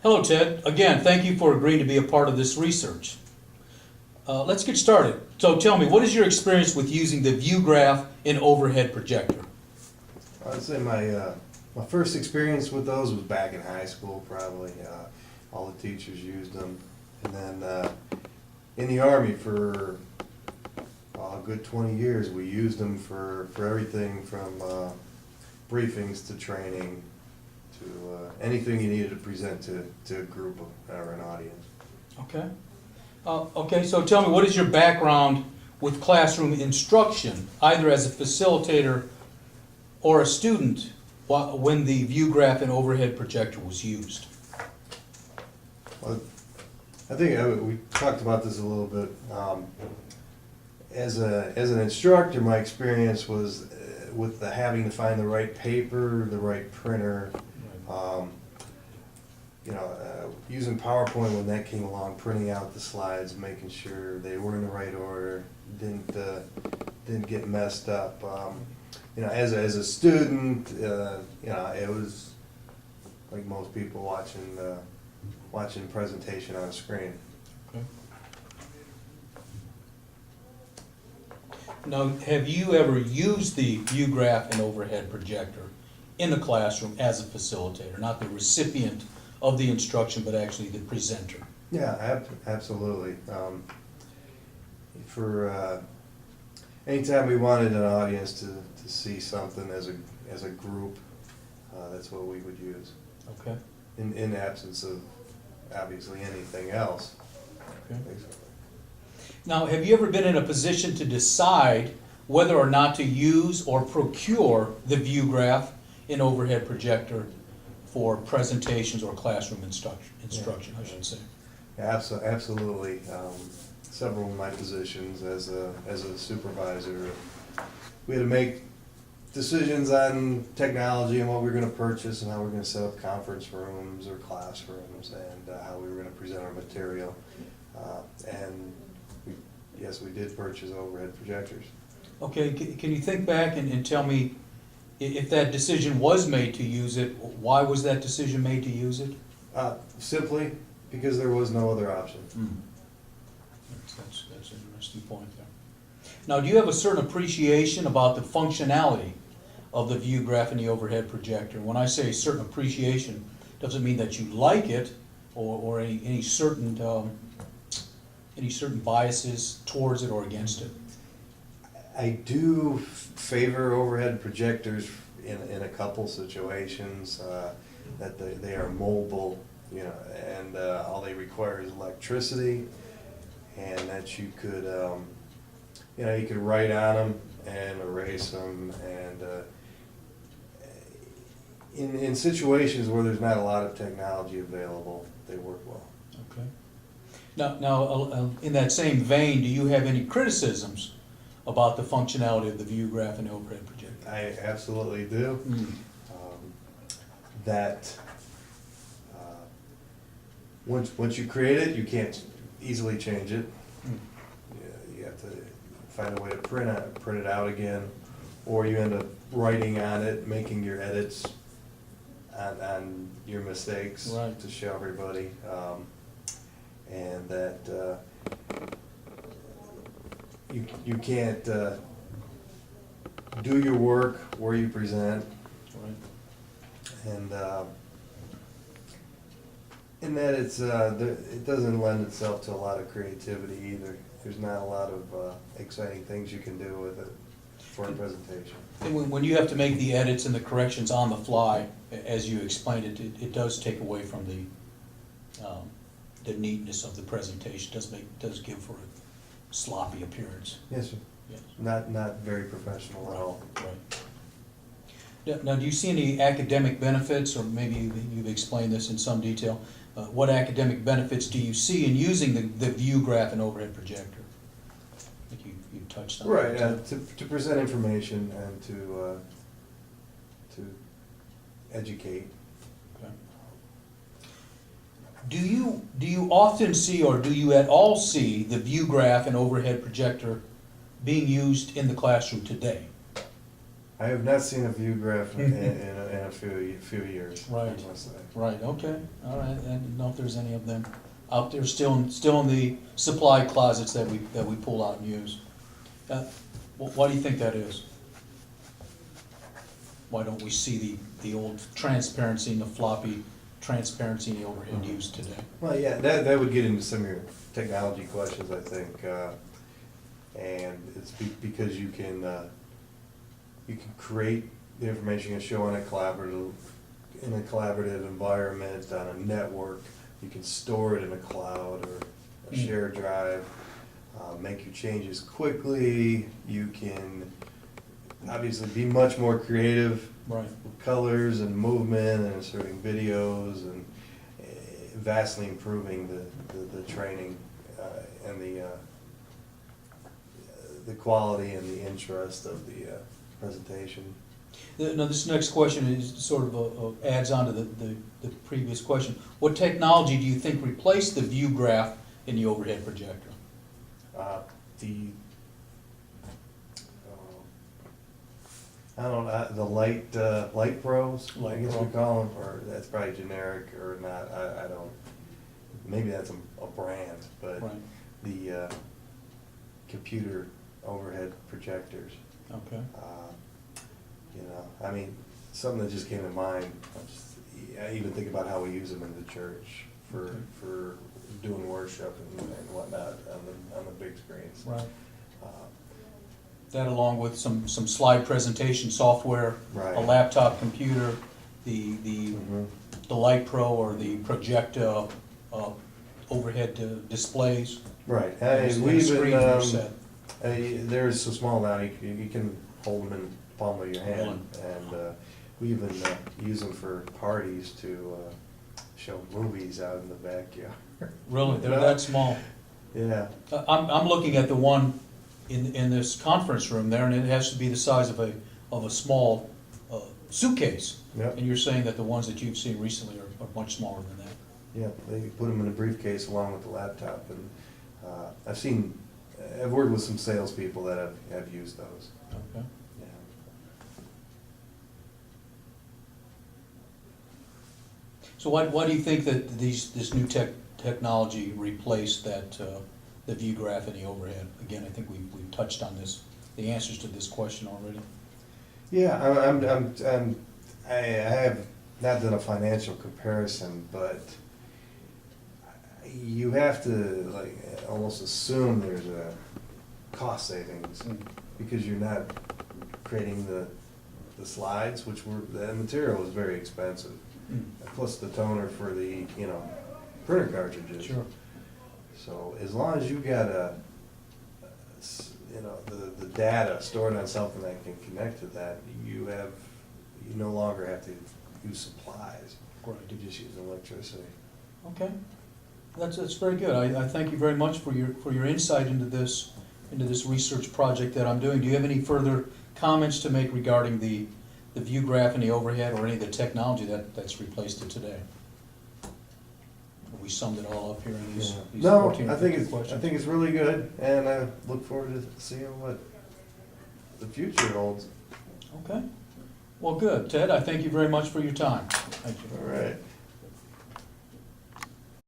Hello, Ted. Again, thank you for agreeing to be a part of this research. Let's get started. So tell me, what is your experience with using the view graph in overhead projector? I'd say my first experience with those was back in high school, probably. All the teachers used them. And then in the Army for a good 20 years, we used them for everything from briefings to training to anything you needed to present to a group or an audience. Okay. Okay, so tell me, what is your background with classroom instruction, either as a facilitator or a student, when the view graph and overhead projector was used? Well, I think we talked about this a little bit. As an instructor, my experience was with having to find the right paper, the right printer. Using PowerPoint when that came along, printing out the slides, making sure they were in the right order, didn't get messed up. As a student, it was like most people watching a presentation on a screen. Okay. Now, have you ever used the view graph and overhead projector in the classroom as a facilitator, not the recipient of the instruction, but actually the presenter? Yeah, absolutely. Anytime we wanted an audience to see something as a group, that's what we would use. Okay. In absence of obviously anything else. Okay. Basically. Now, have you ever been in a position to decide whether or not to use or procure the view graph and overhead projector for presentations or classroom instruction, I should say? Yeah, absolutely. Several of my positions as a supervisor, we had to make decisions on technology and what we were going to purchase and how we were going to set up conference rooms or classrooms and how we were going to present our material. And yes, we did purchase overhead projectors. Okay, can you think back and tell me, if that decision was made to use it, why was that decision made to use it? Simply because there was no other option. That's an interesting point there. Now, do you have a certain appreciation about the functionality of the view graph and the overhead projector? When I say certain appreciation, doesn't mean that you like it or any certain biases towards it or against it. I do favor overhead projectors in a couple situations, that they are mobile, and all they require is electricity, and that you could, you could write on them and erase them, and in situations where there's not a lot of technology available, they work well. Okay. Now, in that same vein, do you have any criticisms about the functionality of the view graph and overhead projector? I absolutely do. Once you create it, you can't easily change it. You have to find a way to print it out again, or you end up writing on it, making your edits on your mistakes, right, to show everybody, and that you can't do your work where you present, Right. and that it doesn't lend itself to a lot of creativity either. There's not a lot of exciting things you can do with it for a presentation. And when you have to make the edits and the corrections on the fly, as you explained it does take away from the neatness of the presentation. Does give for a sloppy appearance. Yes, sir. Yes. Not very professional at all. Right. Now, do you see any academic benefits, or maybe you've explained this in some detail? What academic benefits do you see in using the view graph and overhead projector? I think you touched on Right, that. to present information and to educate. Okay. Do you often see, or do you at all see, the view graph and overhead projector being used in the classroom today? I have not seen a view graph in a few years. Right. I must say. Right, okay, all right, I didn't know if there's any of them out there still in the supply closets that we pull out and use. Why do you think that is? Why don't we see the old transparency and the floppy transparency and the overhead used today? Well, yeah, that would get into some of your technology questions, I think, and it's because you can create the information you can show in a collaborative environment on a network. You can store it in a cloud or a shared drive. Make your changes quickly. You can obviously be much more creative. Right. With colors and movement and inserting videos and vastly improving the training and the quality and the interest of the presentation. Now, this next question is sort of adds on to the previous question. What technology do you think replaced the view graph in the overhead projector? I don't know, the light pros, I Light guess Pro. we call them, or that's probably generic or not, I don't, maybe that's a brand, but Right, the computer overhead projectors. okay. You know, I mean, something that just came to mind, I even think about how we use them in the church Okay. for doing worship and whatnot on the big screens. Right. Uh, That along with some slide presentation software, a Right. laptop computer, the mhm. Light Pro or the projector overhead displays. Right, And we screens even, were set. they're so small now, you can hold them in the palm of your hand. And we even use them for parties to show movies out in the backyard. Really, they're No. that small. Yeah, I'm looking at the one in this conference room there, and it has to be the size of a small suitcase. Yep. And you're saying that the ones that you've seen recently are much smaller than that. yeah, they put them in a briefcase along with the laptop, and I've worked with some salespeople that have used those. Okay. Yeah. So why do you think that this new technology replaced the view graph and the overhead? Again, I think we've touched on the answers to this question already. Yeah, I have not done a financial comparison, but you have to like almost assume there's a cost savings because you're not creating the slides, the material is very expensive. Plus the toner for the printer cartridges. Sure. So as long as you got the data stored on something that can connect to that, you no longer have to use supplies. Right. You just use electricity. Okay, that's very good. I thank you very much for your insight into this research project that I'm doing. Do you have any further comments to make regarding the view graph and the overhead, or any of the technology that's replaced it today? Have we summed it all up here in these No, 14 or I think 15 questions? it's really good, and I look forward to seeing what the future holds. Okay. Well, good. Ted, I thank you very much for your time. Thank you. All right.